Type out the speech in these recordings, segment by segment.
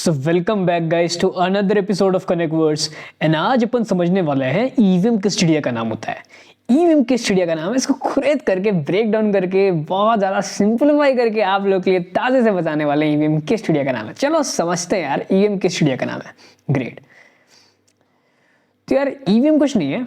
So welcome back guys to another episode of connect words. And आज अपन समझने वाले हैं ईवीएम किस चिड़िया का नाम होता है। ईवीएम किस चिड़िया का नाम है, इसको खुरेद करके ब्रेक डाउन करके बहुत ज़्यादा सिंपलीफाई करके आप लोग के लिए ताज़े से बताने वाले हैं ईवीएम किस चिड़िया का नाम है। चलो समझते हैं यार ईवीएम किस चिड़िया का नाम है। ग्रेट। तो यार ईवीएम कुछ नहीं है,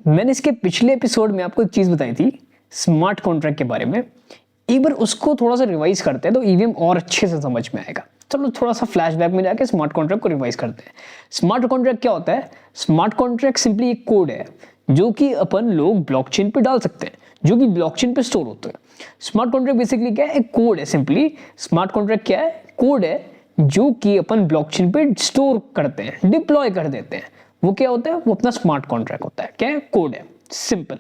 मैंने इसके पिछले एपिसोड में आपको एक चीज़ बताई थी स्मार्ट कॉन्ट्रैक्ट के बारे में। एक बार उसको थोड़ा सा रिवाइज करते हैं तो ईवीएम और अच्छे से समझ में आएगा। चलो थोड़ा सा फ्लैशबैक में जाके स्मार्ट कॉन्ट्रैक्ट को रिवाइज करते हैं। स्मार्ट कॉन्ट्रैक्ट क्या होता है? स्मार्ट कॉन्ट्रैक्ट सिंपली एक कोड है जो कि अपन लोग ब्लॉकचेन पे डाल सकते हैं, जो कि ब्लॉकचेन पे स्टोर होता है। स्मार्ट कॉन्ट्रैक्ट बेसिकली क्या है? एक कोड है। सिंपली स्मार्ट कॉन्ट्रैक्ट क्या है? कोड है जो कि अपन ब्लॉकचेन पे स्टोर करते हैं, डिप्लॉय कर देते हैं। वो क्या होता है? वो अपना स्मार्ट कॉन्ट्रैक्ट होता है। क्या है? कोड है। सिंपल।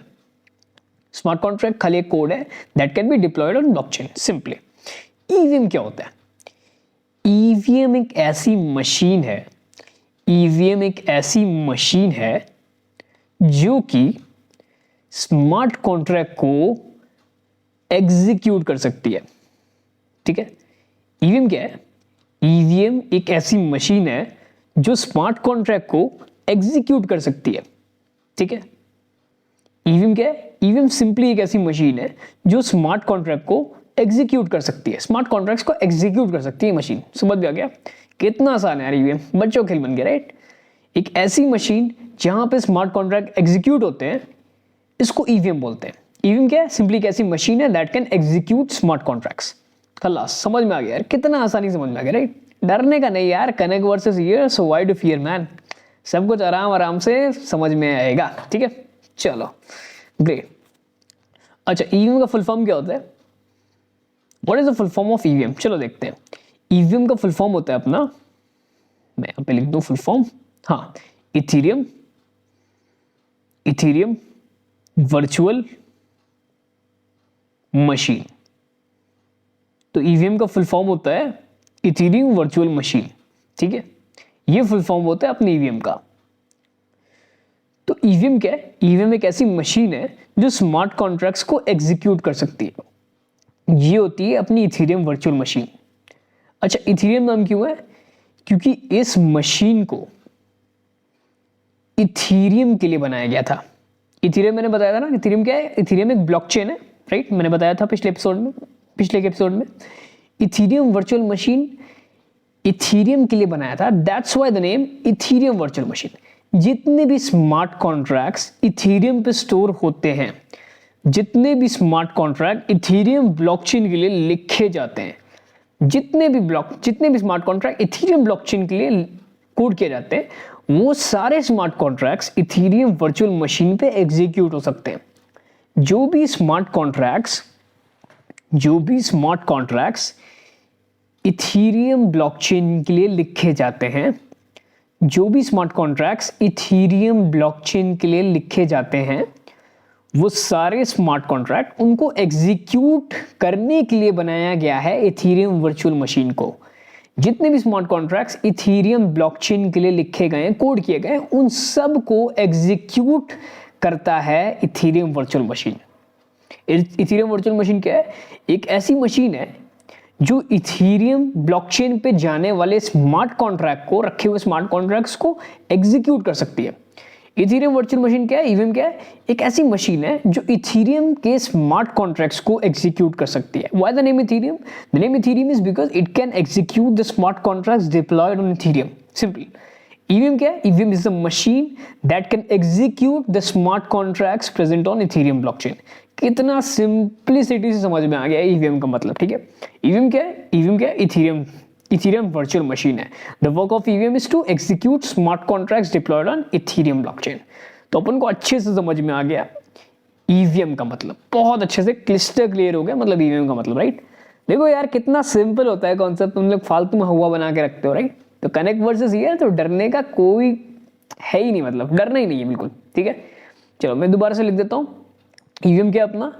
स्मार्ट कॉन्ट्रैक्ट खाली एक कोड है that can be diploid on blockchain simply. EVM क्या होता है? ईवीएम एक ऐसी मशीन है, ईवीएम एक ऐसी मशीन है जो कि स्मार्ट कॉन्ट्रैक्ट को एग्जीक्यूट कर सकती है। ठीक है। ईवीएम क्या है? ईवीएम एक ऐसी मशीन है जो स्मार्ट कॉन्ट्रैक्ट को एग्जीक्यूट कर सकती है। ठीक है। ईवीएम क्या है? ईवीएम सिंपली एक ऐसी मशीन है जो स्मार्ट कॉन्ट्रैक्ट को एग्जीक्यूट कर सकती है। स्मार्ट कॉन्ट्रैक्ट्स को एग्जीक्यूट कर सकती है मशीन। समझ में आ गया? कितना आसान है यार ईवीएम, बच्चों खेल बन गया राइट। एक ऐसी मशीन जहां पे स्मार्ट कॉन्ट्रैक्ट एग्जीक्यूट होते हैं, इसको ईवीएम बोलते हैं। ईवीएम क्या है? सिंपली एक ऐसी मशीन है that can execute smart contracts. खलास, समझ में आ गया यार, कितना आसानी समझ में आ गया राइट। डरने का नहीं यार, connect versus year, so why to fear man. सब कुछ आराम आराम से समझ में आएगा। ठीक है, चलो ग्रेट। अच्छा, ईवीएम का फुल फॉर्म क्या होता है? What is the full form of EVM? चलो देखते हैं। ईवीएम का फुल फॉर्म होता है अपना, मैं यहाँ पे लिख दूं फुल फॉर्म, हाँ, इथेरियम वर्चुअल मशीन। तो ईवीएम का फुल फॉर्म होता है इथेरियम वर्चुअल मशीन। ठीक है, ये फुल फॉर्म होता है अपने ईवीएम का। तो ईवीएम क्या है? ईवीएम एक ऐसी मशीन है जो स्मार्ट कॉन्ट्रैक्ट्स को एग्जीक्यूट कर सकती है। ये होती है अपनी इथेरियम वर्चुअल मशीन। अच्छा, इथेरियम नाम क्यों है? क्योंकि इस मशीन को इथेरियम के लिए बनाया गया था। इथेरियम मैंने बताया था ना, इथेरियम क्या है? इथेरियम एक ब्लॉकचेन है राइट, मैंने बताया था पिछले एपिसोड में। इथेरियम वर्चुअल मशीन इथेरियम के लिए बनाया था, that's why the name Ethereum virtual machine. जितने भी स्मार्ट कॉन्ट्रैक्ट्स इथेरियम पे स्टोर होते हैं, जितने भी स्मार्ट कॉन्ट्रैक्ट इथेरियम ब्लॉकचेन के लिए लिखे जाते हैं, जितने भी स्मार्ट कॉन्ट्रैक्ट इथेरियम ब्लॉकचेन के लिए कोड किए जाते हैं, वो सारे smart contracts Ethereum virtual machine पे एग्जीक्यूट हो सकते हैं। जो भी स्मार्ट कॉन्ट्रैक्ट्स इथेरियम ब्लॉकचेन के लिए लिखे जाते हैं, जो भी स्मार्ट कॉन्ट्रैक्ट्स इथेरियम ब्लॉकचेन के लिए लिखे जाते हैं, वो सारे स्मार्ट कॉन्ट्रैक्ट उनको एग्जीक्यूट करने के लिए बनाया गया है इथेरियम वर्चुअल मशीन को। जितने भी स्मार्ट कॉन्ट्रैक्ट्स इथेरियम ब्लॉकचेन के लिए लिखे गए हैं, कोड किए गए हैं, उन सब को एग्जीक्यूट करता है Ethereum virtual machine. Ethereum virtual machine क्या है? एक ऐसी मशीन है जो इथेरियम ब्लॉकचेन पे जाने वाले स्मार्ट कॉन्ट्रैक्ट को, रखे हुए स्मार्ट कॉन्ट्रैक्ट्स को एग्जीक्यूट कर सकती है। इथेरियम वर्चुअल मशीन क्या है? ईवीएम क्या है? एक ऐसी मशीन है जो इथेरियम के स्मार्ट कॉन्ट्रैक्ट्स को एग्जीक्यूट कर सकती है। Why the name Ethereum? The name Ethereum is because it can execute the smart contracts deployed on Ethereum simply. EVM क्या है? EVM is the machine that can execute the smart contracts present on Ethereum blockchain. कितना simplicity से समझ में आ गया EVM का मतलब। ठीक है, ईवीएम क्या है? ईवीएम क्या है? इथेरियम वर्चुअल मशीन है। The work of EVM is to execute smart contracts deployed on Ethereum blockchain. तो अपन को अच्छे से समझ में आ गया ईवीएम का मतलब, बहुत अच्छे से क्लिस्टर क्लियर हो गया मतलब ईवीएम का मतलब राइट। देखो यार कितना सिंपल होता है कॉन्सेप्ट, तुम लोग फालतू में हुआ बना के रखते हो राइट। तो कनेक्ट वर्सेस ईयर, तो डरने का कोई है ही नहीं, मतलब डरना ही नहीं है बिल्कुल। ठीक है, चलो मैं दोबारा से लिख देता हूँ। ईवीएम क्या अपना?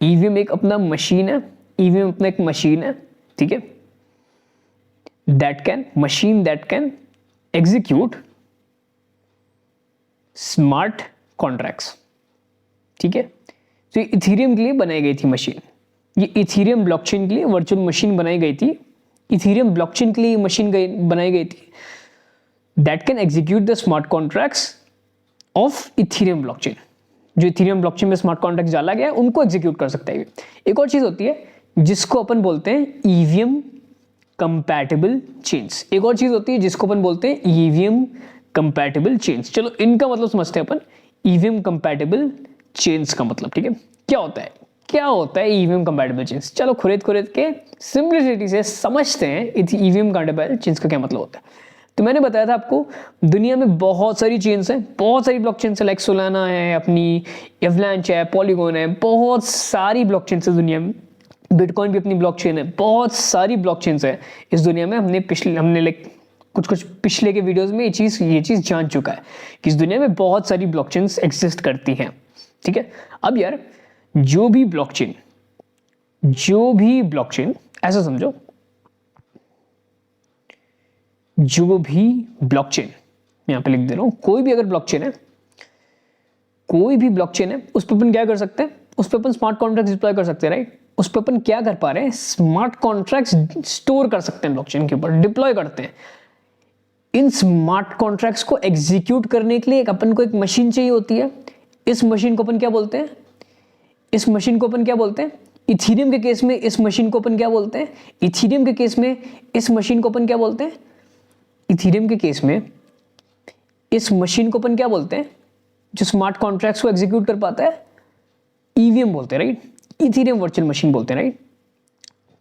ईवीएम एक अपना मशीन है, ईवीएम अपना एक मशीन है। ठीक है, that can execute smart contracts. ठीक है, तो ये इथेरियम के लिए बनाई गई थी मशीन, ये इथेरियम ब्लॉकचेन के लिए वर्चुअल मशीन बनाई गई थी इथेरियम ब्लॉकचेन के लिए मशीन बनाई गई थी that can execute the smart contracts of Ethereum blockchain. जो इथेरियम ब्लॉकचेन में स्मार्ट कॉन्ट्रैक्ट डाला गया है उनको एग्जीक्यूट कर सकता है। एक और चीज होती है जिसको अपन बोलते हैं ईवीएम कंपैटिबल चेन्स। एक और चीज होती है जिसको अपन बोलते हैं ईवीएम कंपैटिबल चेन्स। चलो इनका मतलब समझते हैं अपन। ईवीएम कंपैटिबल चेन्स का मतलब, ठीक है, क्या होता है, क्या होता है ईवीएम कंपैटिबल चेन्स। चलो खुरेद के सिंपलिसिटी से समझते हैं ईवीएम कंपैटिबल चेन्स का क्या मतलब होता है। तो मैंने बताया था आपको दुनिया में बहुत सारी चेन्स हैं, बहुत सारी ब्लॉकचेन्स है, लाइक सोलाना है, अपनी एवलांच है, पॉलीगॉन है, बहुत सारी ब्लॉकचेन्स है दुनिया में। बिटकॉइन भी अपनी ब्लॉकचेन है, बहुत सारी ब्लॉकचेन्स है इस दुनिया में। हमने लाइक कुछ पिछले के वीडियोस में ये चीज जान चुका है कि इस दुनिया में बहुत सारी ब्लॉकचेन्स एग्जिस्ट करती हैं, ठीक है। अब यार जो भी ब्लॉकचेन ऐसा समझो, जो भी ब्लॉकचेन यहां पे लिख दे रहा हूं, कोई भी ब्लॉकचेन है उस पर अपन क्या कर सकते हैं, उस पर अपन स्मार्ट कॉन्ट्रैक्ट डिप्लॉय कर सकते हैं, राइट। उस पर अपन क्या कर पा रहे हैं, स्मार्ट कॉन्ट्रैक्ट्स स्टोर कर सकते हैं ब्लॉकचेन के ऊपर, डिप्लॉय करते हैं। इन स्मार्ट कॉन्ट्रैक्ट्स को एग्जीक्यूट करने के लिए अपन को एक मशीन चाहिए होती है। इस मशीन को अपन क्या बोलते हैं, इथेरियम के केस में इस मशीन को अपन क्या बोलते हैं, इथेरियम के केस में इस मशीन को अपन क्या बोलते हैं, जो स्मार्ट कॉन्ट्रैक्ट्स को एग्जीक्यूट कर पाता है, ईवीएम बोलते हैं, राइट। इथेरियम वर्चुअल मशीन बोलते हैं, राइट।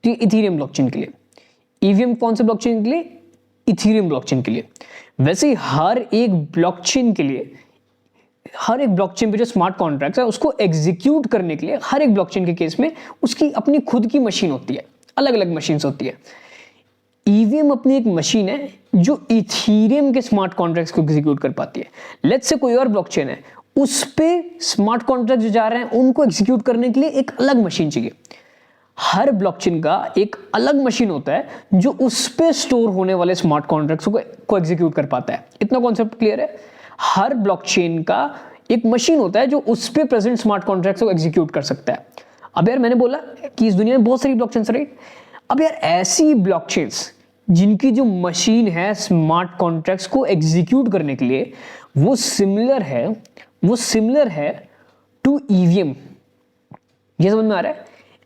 तो इथेरियम ब्लॉकचेन के लिए ईवीएम कौन से ब्लॉकचेन के लिए, इथेरियम ब्लॉकचेन के लिए। वैसे ही हर एक ब्लॉकचेन पे जो स्मार्ट कॉन्ट्रैक्ट है उसको एग्जीक्यूट करने के लिए हर एक ब्लॉकचेन के केस में उसकी अपनी खुद की मशीन होती है, अलग अलग मशीन्स होती है। ईवीएम अपनी एक मशीन है जो इथेरियम के स्मार्ट कॉन्ट्रैक्ट्स को एग्जीक्यूट कर पाती है। लेट्स से कोई और ब्लॉकचेन है, उस पे स्मार्ट कॉन्ट्रैक्ट जो जा रहे हैं उनको एग्जीक्यूट करने के लिए एक अलग मशीन चाहिए। हर ब्लॉकचेन का एक अलग मशीन होता है जो उस पे स्टोर होने वाले स्मार्ट कॉन्ट्रैक्ट्स को एग्जीक्यूट कर पाता है। इतना कॉन्सेप्ट क्लियर है। हर ब्लॉकचेन का एक मशीन होता है जो उस पे प्रेजेंट स्मार्ट कॉन्ट्रैक्ट्स को एग्जीक्यूट कर सकता है। अब यार मैंने बोला कि इस दुनिया में बहुत सारी ब्लॉकचेन्स, राइट। अब यार ऐसी ब्लॉकचेन्स जिनकी जो मशीन है स्मार्ट कॉन्ट्रैक्ट्स को एग्जीक्यूट करने के लिए वो सिमिलर है टू ईवीएम, ये समझ में आ रहा है।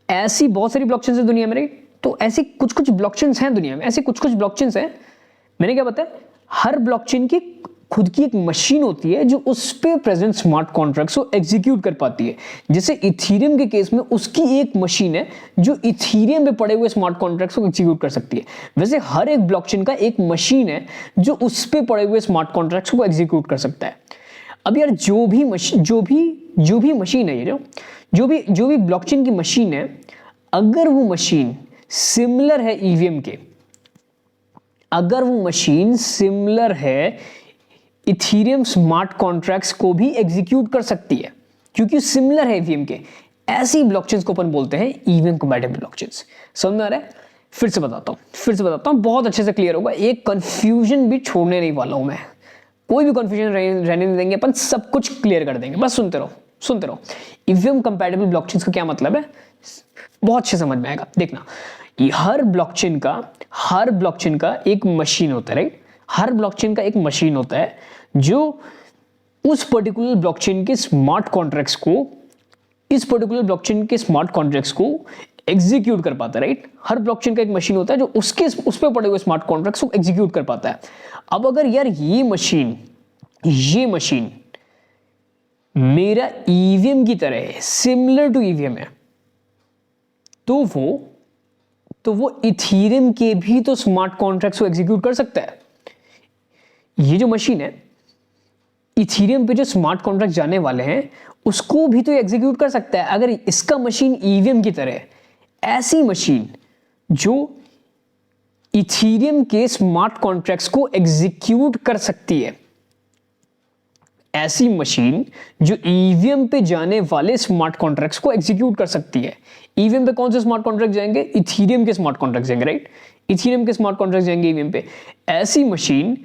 ऐसी बहुत सारी ब्लॉकचेन्स है दुनिया में, राइट। तो ऐसी कुछ ब्लॉकचेन्स हैं दुनिया में, ऐसी कुछ ब्लॉकचेन्स हैं। मैंने क्या बताया, हर ब्लॉकचेन की खुद की एक मशीन होती है जो उस पे प्रेजेंट स्मार्ट कॉन्ट्रैक्ट्स को एग्जीक्यूट कर पाती है। जैसे इथेरियम के केस में उसकी एक मशीन है जो इथेरियम पे पड़े हुए स्मार्ट कॉन्ट्रैक्ट्स को एग्जीक्यूट कर सकती है। वैसे हर एक ब्लॉकचेन का एक मशीन है जो उस पे पड़े हुए स्मार्ट कॉन्ट्रैक्ट्स को एग्जीक्यूट कर सकता है। अब यार जो भी मशीन है, ये जो भी ब्लॉकचेन की मशीन है, अगर वो मशीन सिमिलर है ईवीएम के, अगर वो मशीन सिमिलर है इथेरियम स्मार्ट कॉन्ट्रैक्ट्स को भी एग्जीक्यूट कर सकती है क्योंकि सिमिलर है ईवीएम के, ऐसी ब्लॉकचेन्स को अपन बोलते हैं ईवीएम कंपैटिबल ब्लॉकचेन्स। समझ में आ रहा है? फिर से बताता हूं, बहुत अच्छे से क्लियर होगा। एक कंफ्यूजन भी छोड़ने नहीं वाला हूं मैं, कोई भी कंफ्यूजन रहने नहीं देंगे, अपन सब कुछ क्लियर कर देंगे। बस सुनते रहो। ईवीएम कंपैटिबल ब्लॉकचेन्स का क्या मतलब है, बहुत अच्छे समझ में आएगा। देखना, हर ब्लॉकचेन का एक मशीन होता है, राइट। हर ब्लॉकचेन का एक मशीन होता है जो उस पर्टिकुलर ब्लॉकचेन के स्मार्ट कॉन्ट्रैक्ट्स को एग्जीक्यूट कर पाता है, राइट। हर ब्लॉकचेन का एक मशीन होता है जो उस पे पड़े हुए स्मार्ट कॉन्ट्रैक्ट्स को एग्जीक्यूट कर पाता है। अब अगर यार ये मशीन मेरा ईवीएम की तरह है, सिमिलर टू ईवीएम है, तो वो इथेरियम के भी तो स्मार्ट कॉन्ट्रैक्ट्स को एग्जीक्यूट कर सकता है। ये जो मशीन है, इथेरियम पे जो स्मार्ट कॉन्ट्रैक्ट जाने वाले हैं उसको भी तो एग्जीक्यूट कर सकता है। अगर इसका मशीन ईवीएम की तरह, ऐसी मशीन जो इथेरियम के स्मार्ट कॉन्ट्रैक्ट्स को एग्जीक्यूट कर सकती है, ऐसी मशीन जो ईवीएम पे जाने वाले स्मार्ट कॉन्ट्रैक्ट्स को एग्जीक्यूट कर सकती है। ईवीएम पे कौन से स्मार्ट कॉन्ट्रैक्ट जाएंगे, इथेरियम के स्मार्ट कॉन्ट्रैक्ट जाएंगे, राइट। इथेरियम के स्मार्ट कॉन्ट्रैक्ट जाएंगे ईवीएम पे। ऐसी मशीन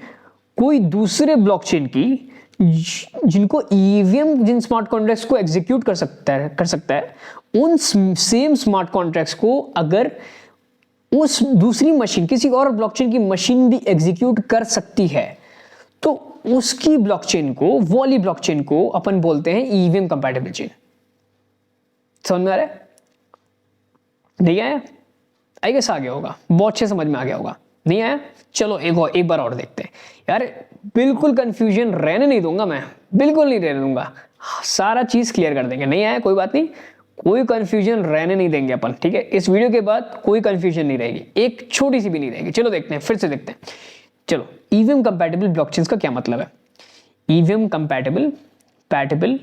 कोई दूसरे ब्लॉकचेन की जिनको ईवीएम जिन स्मार्ट कॉन्ट्रैक्ट्स को एग्जीक्यूट कर सकता है, उन सेम स्मार्ट कॉन्ट्रैक्ट्स को अगर उस दूसरी मशीन, किसी और ब्लॉकचेन की मशीन भी एग्जीक्यूट कर सकती है, तो उसकी ब्लॉकचेन को, वो वाली ब्लॉकचेन को अपन बोलते हैं ईवीएम कंपैटिबल चेन। समझ में आ रहा है? नहीं आया? आई गेस आ गया होगा, बहुत अच्छे समझ में आ गया होगा। नहीं आया? चलो एक बार और देखते हैं यार। बिल्कुल कंफ्यूजन रहने नहीं दूंगा मैं, बिल्कुल नहीं रहने दूंगा, सारा चीज क्लियर कर देंगे। नहीं आया? कोई बात नहीं, कोई कंफ्यूजन रहने नहीं देंगे अपन, ठीक है? इस वीडियो के बाद कोई कंफ्यूजन नहीं रहेगी, एक छोटी सी भी नहीं रहेगी। चलो देखते हैं, फिर से देखते हैं। चलो, ईवीएम कंपैटिबल ब्लॉकचेन्स का क्या मतलब है? ईवीएम कंपैटिबल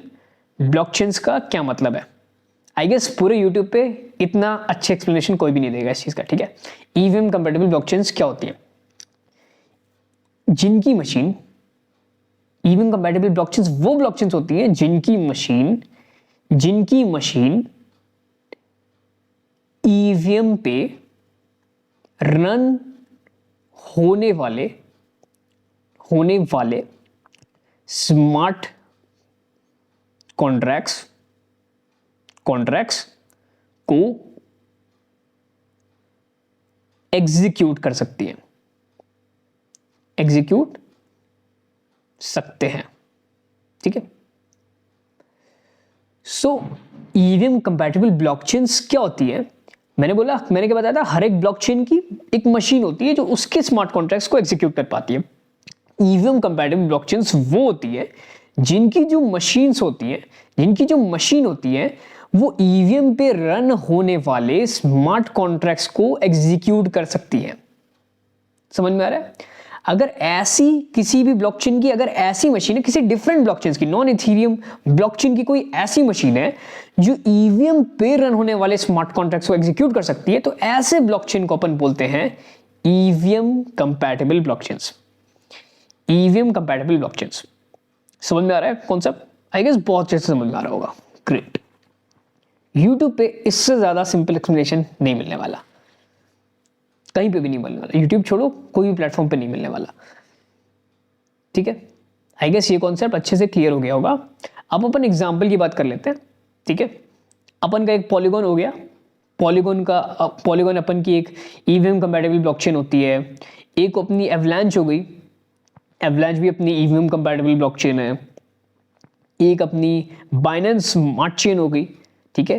ब्लॉकचेन्स का क्या मतलब है? आई गेस पूरे यूट्यूब पे इतना अच्छे एक्सप्लेनेशन कोई भी नहीं देगा इस चीज का, ठीक है? ईवीएम कंपैटिबल ब्लॉकचेन्स क्या होती है? जिनकी मशीन, ईवीएम कंपैटिबल ब्लॉकचेन्स वो ब्लॉकचेन्स होती है जिनकी मशीन ईवीएम पे रन होने वाले स्मार्ट कॉन्ट्रैक्ट्स को एग्जीक्यूट कर सकती है, एग्जीक्यूट सकते हैं, ठीक है? सो ईवीएम कंपैटिबल ब्लॉकचेन्स क्या होती है? मैंने क्या बताया था, हर एक ब्लॉकचेन की एक मशीन होती है जो उसके स्मार्ट कॉन्ट्रैक्ट्स को एग्जीक्यूट कर पाती है। ईवीएम कंपैटिबल ब्लॉकचेन्स वो होती है जिनकी जो मशीन होती है वो ईवीएम पे रन होने वाले स्मार्ट कॉन्ट्रैक्ट्स को एग्जीक्यूट कर सकती है। समझ में आ रहा है? अगर ऐसी किसी भी ब्लॉकचेन की अगर ऐसी मशीन है, किसी डिफरेंट ब्लॉकचेन की, नॉन इथेरियम ब्लॉकचेन की कोई ऐसी मशीन है जो ईवीएम पे रन होने वाले स्मार्ट कॉन्ट्रैक्ट्स को एग्जीक्यूट कर सकती है, तो ऐसे ब्लॉकचेन को अपन बोलते हैं EVM compatible blockchains. EVM compatible blockchains. समझ में आ रहा है कॉन्सेप्ट? आई गेस बहुत अच्छे से समझ में आ रहा होगा। ग्रेट। यूट्यूब पे इससे ज्यादा सिंपल एक्सप्लेनेशन नहीं मिलने वाला, कहीं पे भी नहीं मिलने वाला। यूट्यूब छोड़ो, कोई भी प्लेटफॉर्म पे नहीं मिलने वाला, ठीक है? आई गेस ये कॉन्सेप्ट अच्छे से क्लियर हो गया होगा। अब अपन एग्जांपल की बात कर लेते हैं, ठीक है? अपन का एक पॉलीगॉन हो गया, पॉलीगॉन अपन की एक ईवीएम कंपैटिबल ब्लॉकचेन होती है। एक अपनी एवलांच हो गई, एवलांच भी अपनी ईवीएम कंपैटिबल ब्लॉकचेन है। एक अपनी बाइनेंस स्मार्ट चेन हो गई, ठीक है?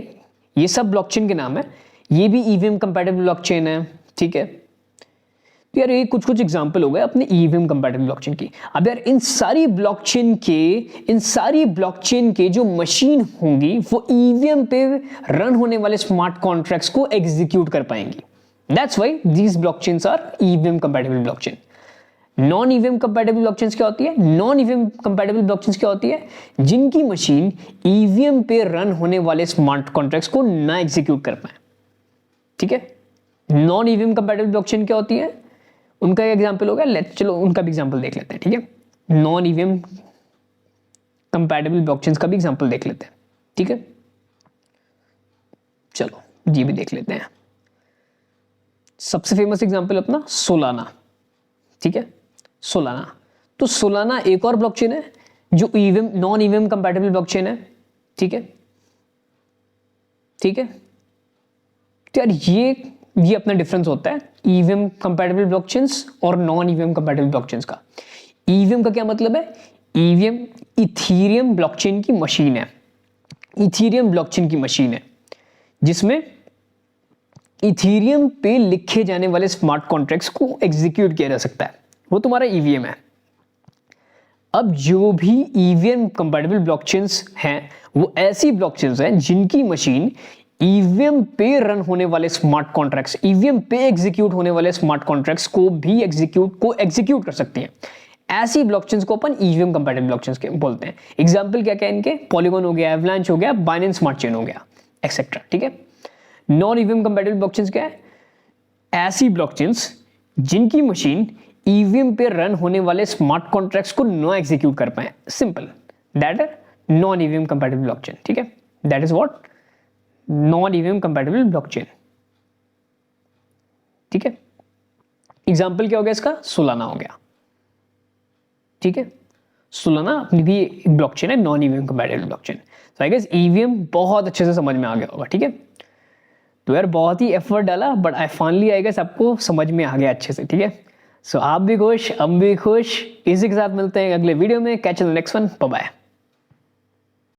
ये सब ब्लॉकचेन के नाम है, ये भी ईवीएम कंपैटिबल ब्लॉकचेन है, ठीक है? तो यार ये कुछ एग्जांपल हो गए अपने ईवीएम कंपैटिबल ब्लॉकचेन की। अब यार इन सारी ब्लॉकचेन के जो मशीन होंगी वो ईवीएम पे रन होने वाले स्मार्ट कॉन्ट्रैक्ट्स को एग्जीक्यूट कर पाएंगी। That's why these blockchains are EVM compatible blockchain. Non EVM compatible blockchains क्या होती है? नॉन ईवीएम कंपैटिबल ब्लॉकचेन्स क्या होती है? जिनकी मशीन ईवीएम पे रन होने वाले स्मार्ट कॉन्ट्रैक्ट्स को ना एग्जीक्यूट कर पाए, ठीक है? नॉन ईवीएम कंपैटिबल ब्लॉकचेन क्या होती है? उनका एक एग्जांपल होगा, चलो उनका भी एग्जांपल देख लेते हैं, ठीक है? नॉन ईवीएम कंपैटिबल ब्लॉकचेन्स का भी एग्जांपल देख लेते हैं, ठीक है? चलो ये भी देख लेते हैं। सबसे फेमस एग्जांपल अपना सोलाना, ठीक है? सोलाना। तो सोलाना एक और ब्लॉकचेन है जो EVM, non EVM compatible blockchain है, ठीक है? ठीक है? तो यार ये अपना डिफरेंस होता है ईवीएम कंपैटिबल ब्लॉकचेन्स और नॉन ईवीएम कंपैटिबल ब्लॉकचेन्स का। ईवीएम का क्या मतलब है? ईवीएम इथेरियम ब्लॉकचेन की मशीन है, इथेरियम ब्लॉकचेन की मशीन है जिसमें इथेरियम पे लिखे जाने वाले स्मार्ट कॉन्ट्रैक्ट्स को एग्जीक्यूट किया जा सकता है, वो तुम्हारा ईवीएम है। अब जो भी ईवीएम कंपैटिबल ब्लॉकचेन्स हैं वो ऐसी ब्लॉकचेन्स हैं जिनकी मशीन ईवीएम पे रन होने वाले स्मार्ट कॉन्ट्रैक्ट्स, ईवीएम पे एग्जीक्यूट होने वाले स्मार्ट कॉन्ट्रैक्ट्स को भी एग्जीक्यूट कर सकती हैं। ऐसी ब्लॉकचेन्स को अपन ईवीएम कंपैटिबल ब्लॉकचेन्स के बोलते हैं। एग्जांपल क्या क्या इनके? पॉलीगॉन हो गया, एवलांच हो गया, बाइनेंस स्मार्ट चेन हो गया, एक्सेट्रा, ठीक है? नॉन ईवीएम कंपैटिबल ब्लॉकचेन्स क्या है? ऐसी ब्लॉकचेन्स जिनकी मशीन ईवीएम पे रन होने वाले स्मार्ट कॉन्ट्रैक्ट्स को ना एग्जीक्यूट कर पाए। Simple, that is non EVM compatible blockchain, ठीक है? That is what non EVM compatible blockchain, ठीक है? एग्जांपल क्या हो गया इसका? सोलाना हो गया, ठीक है? सोलाना अपनी भी एक ब्लॉकचेन है, नॉन ईवीएम कंपैटिबल ब्लॉकचेन। तो आई गेस ईवीएम बहुत अच्छे से समझ में आ गया होगा, ठीक है? तो यार बहुत ही एफर्ट डाला, but I finally I guess आपको समझ में आ गया अच्छे से, ठीक है। सो आप भी खुश, हम भी खुश। इसी के साथ मिलते हैं अगले वीडियो में। Catch the next one, bye bye.